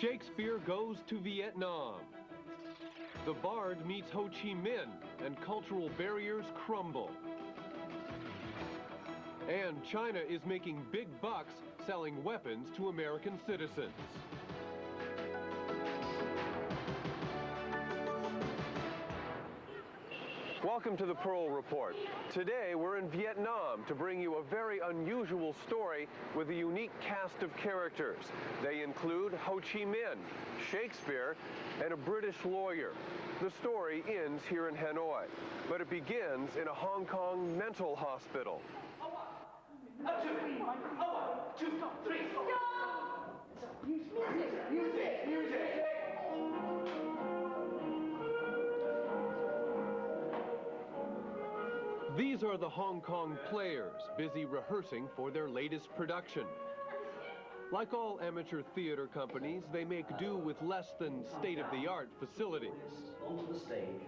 Shakespeare goes to Vietnam. The Bard meets Ho Chi Minh, and cultural barriers crumble. And China is making big bucks selling weapons to American citizens. Welcome to the Pearl Report. Today we're in Vietnam to bring you a very unusual story with a unique cast of characters. They include Ho Chi Minh, Shakespeare, and a British lawyer. The story ends here in Hanoi, but it begins in a Hong Kong mental hospital. Music! These are the Hong Kong players, busy rehearsing for their latest production. Like all amateur theater companies, they make do with less than state-of-the-art facilities. Onto the stage.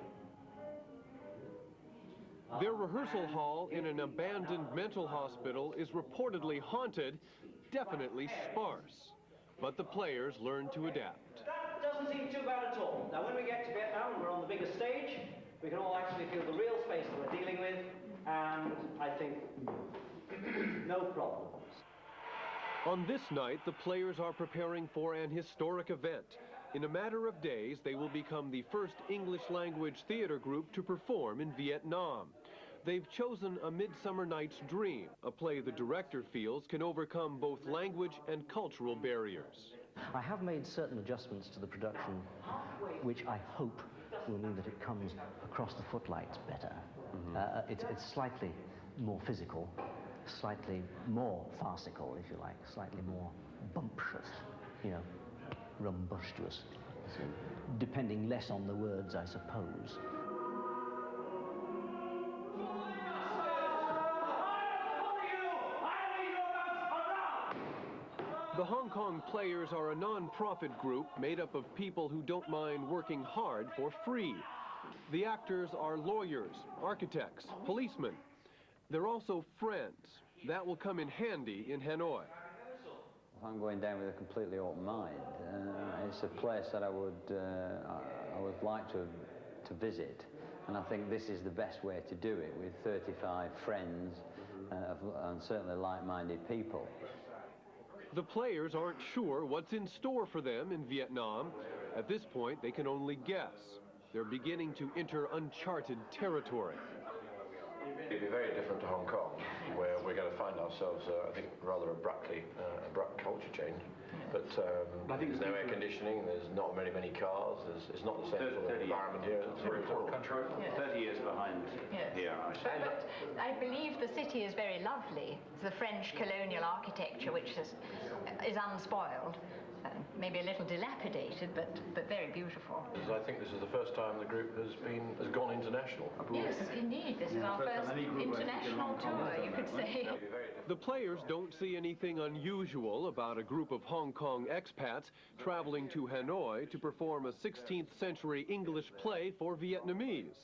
Their rehearsal hall in an abandoned mental hospital is reportedly haunted, definitely sparse. But the players learn to adapt. That doesn't seem too bad at all. Now, when we get to Vietnam and we're on the bigger stage, we can all actually feel the real space that we're dealing with, and I think no problems. On this night, the players are preparing for an historic event. In a matter of days, they will become the first English-language theater group to perform in Vietnam. They've chosen A Midsummer Night's Dream, a play the director feels can overcome both language and cultural barriers. I have made certain adjustments to the production, which I hope will mean that it comes across the footlights better. It's slightly more physical, slightly more farcical, if you like, slightly more bumptious, you know, rumbustious, depending less on the words, I suppose. The Hong Kong Players are a non-profit group made up of people who don't mind working hard for free. The actors are lawyers, architects, policemen. They're also friends. That will come in handy in Hanoi. I'm going down with a completely open mind. It's a place that I would like to visit, and I think this is the best way to do it, with 35 friends and certainly like-minded people. The players aren't sure what's in store for them in Vietnam. At this point, they can only guess. They're beginning to enter uncharted territory. It'd be very different to Hong Kong, where we're going to find ourselves, I think, rather abrupt culture change. But there's no air conditioning, there's not very many cars, it's not the same sort of environment here. It's a very poor country. 30 years behind here, I say. But I believe the city is very lovely. It's the French colonial architecture, which is unspoiled. Maybe a little dilapidated, but very beautiful. I think this is the first time the group has gone international. Yes, indeed. This is our first international tour, you could say. The players don't see anything unusual about a group of Hong Kong expats traveling to Hanoi to perform a 16th century English play for Vietnamese.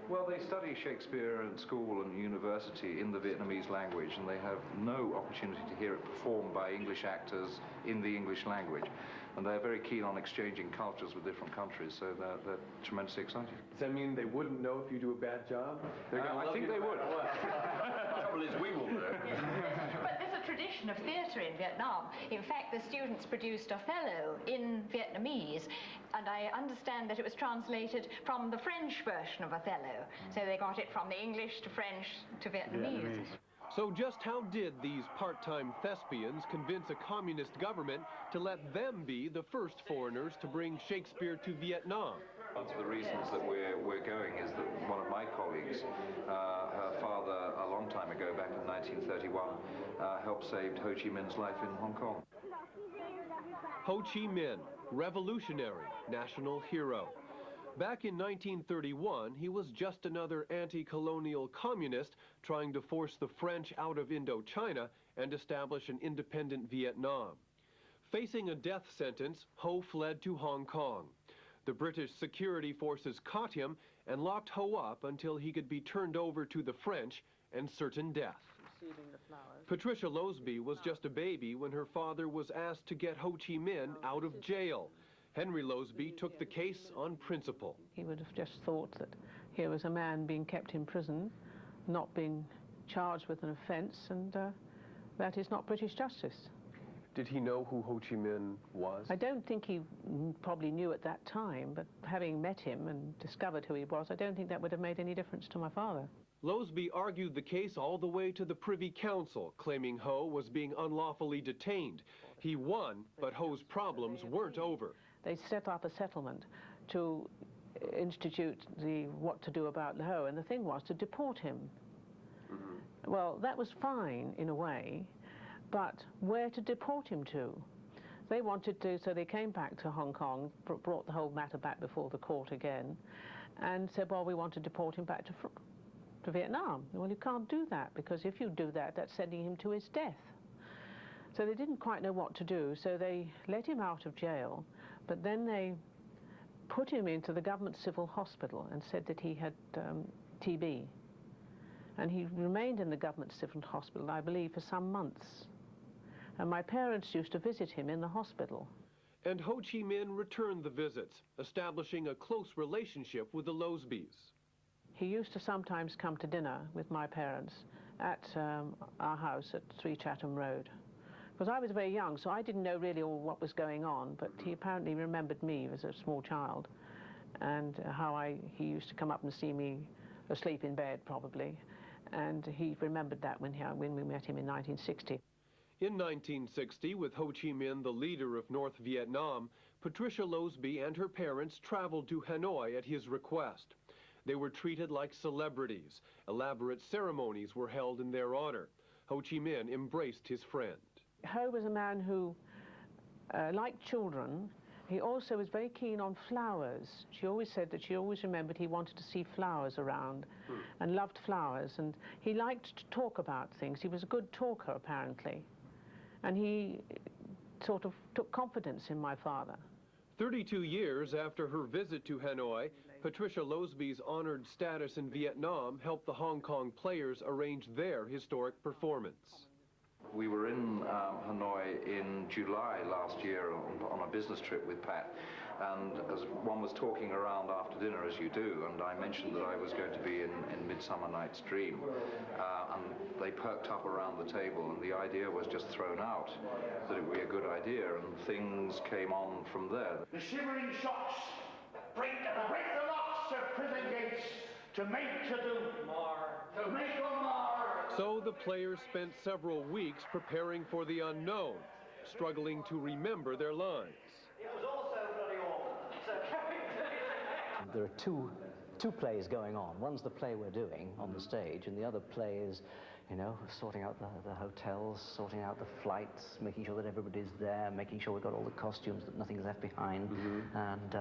Well, they study Shakespeare at school and university in the Vietnamese language, and they have no opportunity to hear it performed by English actors in the English language. And they're very keen on exchanging cultures with different countries, so they're tremendously excited. Does that mean they wouldn't know if you do a bad job? I think they would. The trouble is, we will know. But there's a tradition of theatre in Vietnam. In fact, the students produced Othello in Vietnamese, and I understand that it was translated from the French version of Othello. So they got it from the English to French to Vietnamese. So just how did these part-time thespians convince a communist government to let them be the first foreigners to bring Shakespeare to Vietnam? One of the reasons that we're going is that one of my colleagues, her father, a long time ago, back in 1931, helped save Ho Chi Minh's life in Hong Kong. Ho Chi Minh, revolutionary, national hero. Back in 1931, he was just another anti-colonial communist trying to force the French out of Indochina and establish an independent Vietnam. Facing a death sentence, Ho fled to Hong Kong. The British security forces caught him and locked Ho up until he could be turned over to the French and certain death. Receiving the Patricia Loseby was just a baby when her father was asked to get Ho Chi Minh out of jail. Henry Loseby took the case on principle. He would have just thought that here was a man being kept in prison, not being charged with an offence, and that is not British justice. Did he know who Ho Chi Minh was? I don't think he probably knew at that time, but having met him and discovered who he was, I don't think that would have made any difference to my father. Loseby argued the case all the way to the Privy Council, claiming Ho was being unlawfully detained. He won, but Ho's problems weren't over. They set up a settlement to institute what to do about Ho, and the thing was to deport him. Well, that was fine in a way, but where to deport him to? They wanted to, so they came back to Hong Kong, brought the whole matter back before the court again, and said, well, we want to deport him back to Vietnam. Well, you can't do that, because if you do that, that's sending him to his death. So they didn't quite know what to do, so they let him out of jail, but then they put him into the government civil hospital and said that he had TB. And he remained in the government civil hospital, I believe, for some months. And my parents used to visit him in the hospital. And Ho Chi Minh returned the visits, establishing a close relationship with the Losebys. He used to sometimes come to dinner with my parents at our house at 3 Chatham Road. Because I was very young, so I didn't know really all what was going on, but he apparently remembered me as a small child, and how he used to come up and see me asleep in bed, probably. And he remembered that when we met him in 1960. In 1960, with Ho Chi Minh the leader of North Vietnam, Patricia Loseby and her parents traveled to Hanoi at his request. They were treated like celebrities. Elaborate ceremonies were held in their honor. Ho Chi Minh embraced his friend. Ho was a man who liked children. He also was very keen on flowers. She always said that she always remembered he wanted to see flowers around and loved flowers. And he liked to talk about things. He was a good talker, apparently. And he sort of took confidence in my father. 32 years after her visit to Hanoi, Patricia Loseby's honored status in Vietnam helped the Hong Kong players arrange their historic performance. We were in Hanoi in July last year on a business trip with Pat, and as one was talking around after dinner, as you do, and I mentioned that I was going to be in Midsummer Night's Dream, and they perked up around the table, and the idea was just thrown out that it would be a good idea, and things came on from there. The shivering shocks break the locks of prison gates to make to do more, to make or more. So the players spent several weeks preparing for the unknown, struggling to remember their lines. It was also bloody awful. There are two plays going on. One's the play we're doing on the stage, and the other play is, you know, sorting out the hotels, sorting out the flights, making sure that everybody's there, making sure we've got all the costumes, that nothing's left behind, and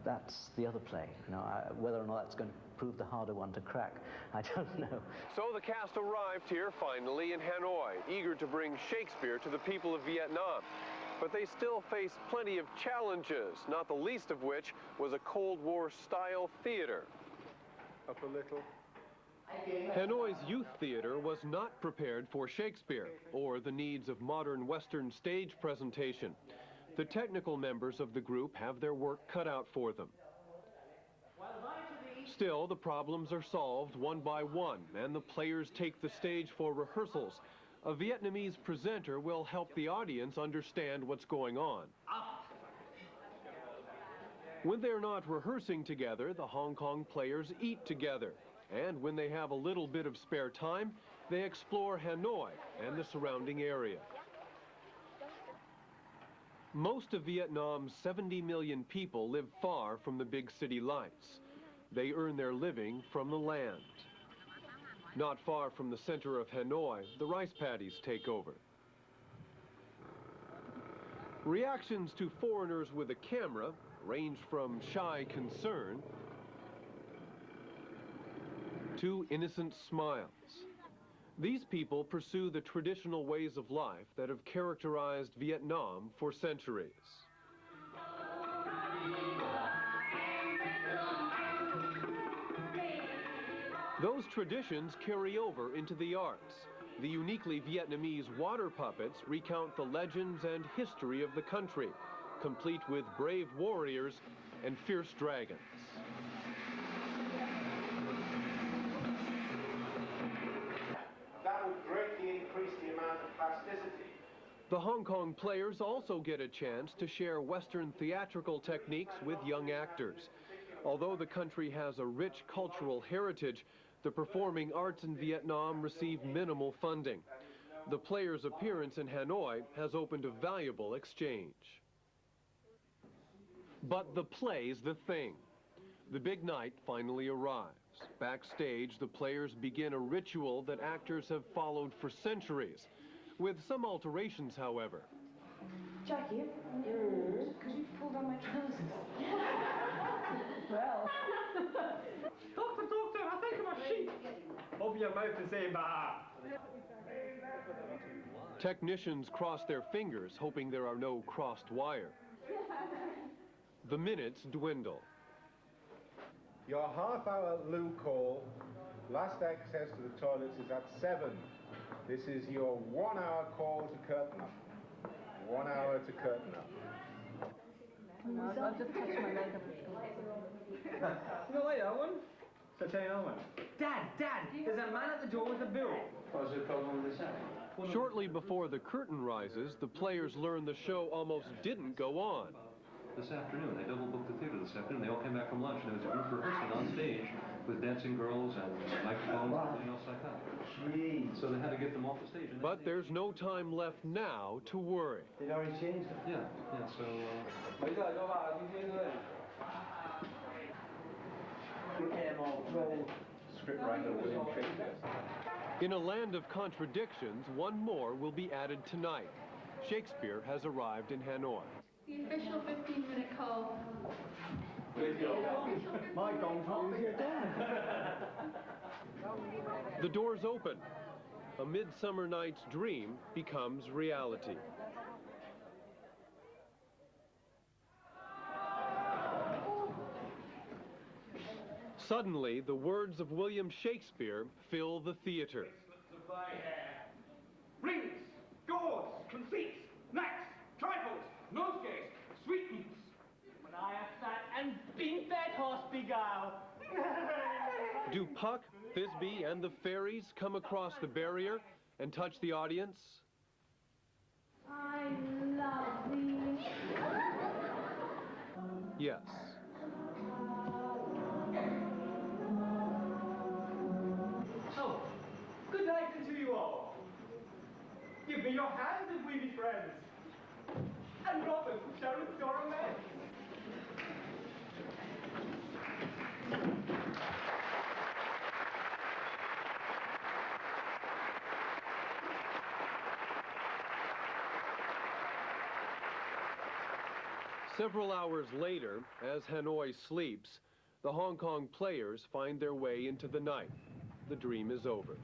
that's the other play. You know, whether or not that's going to prove the harder one to crack, I don't know. So the cast arrived here finally in Hanoi, eager to bring Shakespeare to the people of Vietnam. But they still faced plenty of challenges, not the least of which was a Cold War-style theater. Up a little. Hanoi's youth theater was not prepared for Shakespeare or the needs of modern Western stage presentation. The technical members of the group have their work cut out for them. Still, the problems are solved one by one, and the players take the stage for rehearsals. A Vietnamese presenter will help the audience understand what's going on. When they're not rehearsing together, the Hong Kong players eat together. And when they have a little bit of spare time, they explore Hanoi and the surrounding area. Most of Vietnam's 70 million people live far from the big city lights. They earn their living from the land. Not far from the center of Hanoi, the rice paddies take over. Reactions to foreigners with a camera range from shy concern to innocent smiles. These people pursue the traditional ways of life that have characterized Vietnam for centuries. Those traditions carry over into the arts. The uniquely Vietnamese water puppets recount the legends and history of the country, complete with brave warriors and fierce dragons. That would greatly increase the amount of plasticity. The Hong Kong players also get a chance to share Western theatrical techniques with young actors. Although the country has a rich cultural heritage, the performing arts in Vietnam receive minimal funding. The players' appearance in Hanoi has opened a valuable exchange. But the play's the thing. The big night finally arrives. Backstage, the players begin a ritual that actors have followed for centuries, with some alterations, however. Jackie, could you pull down my trousers? Well. Doctor, I think I'm a sheep. Open your mouth and say bah. Technicians cross their fingers, hoping there are no crossed wire. The minutes dwindle. Your half-hour loo call, last access to the toilets is at 7. This is your 1-hour call to curtain up. 1 hour to curtain up. I'll just touch my makeup. You know later, Owen? So tell you another one. Dad, there's a man at the door with a bill. What's the problem with this? Shortly before the curtain rises, the players learn the show almost didn't go on. This afternoon, they double booked the theater this afternoon. They all came back from lunch, and there was a group rehearsing on stage with dancing girls and microphones and everything else like that. Jeez. So they had to get them off the stage. But there's no time left now to worry. They'd already changed it. Yeah, so... Scriptwriter William Shakespeare. In a land of contradictions, one more will be added tonight. Shakespeare has arrived in Hanoi. The official 15-minute call. My gong's not with your dad. The doors open. A Midsummer Night's Dream becomes reality. Suddenly, the words of William Shakespeare fill the theater. Rings, gauds, conceits, knacks, trifles, nosegays, sweetmeats. When I have sat and been that horse beguiled. Do Puck, Thisbe, and the fairies come across the barrier and touch the audience? I love thee. Yes. Oh, good night to you all. Give me your hand if we be friends. And Robin shall restore romance. Several hours later, as Hanoi sleeps, the Hong Kong players find their way into the night. The dream is over.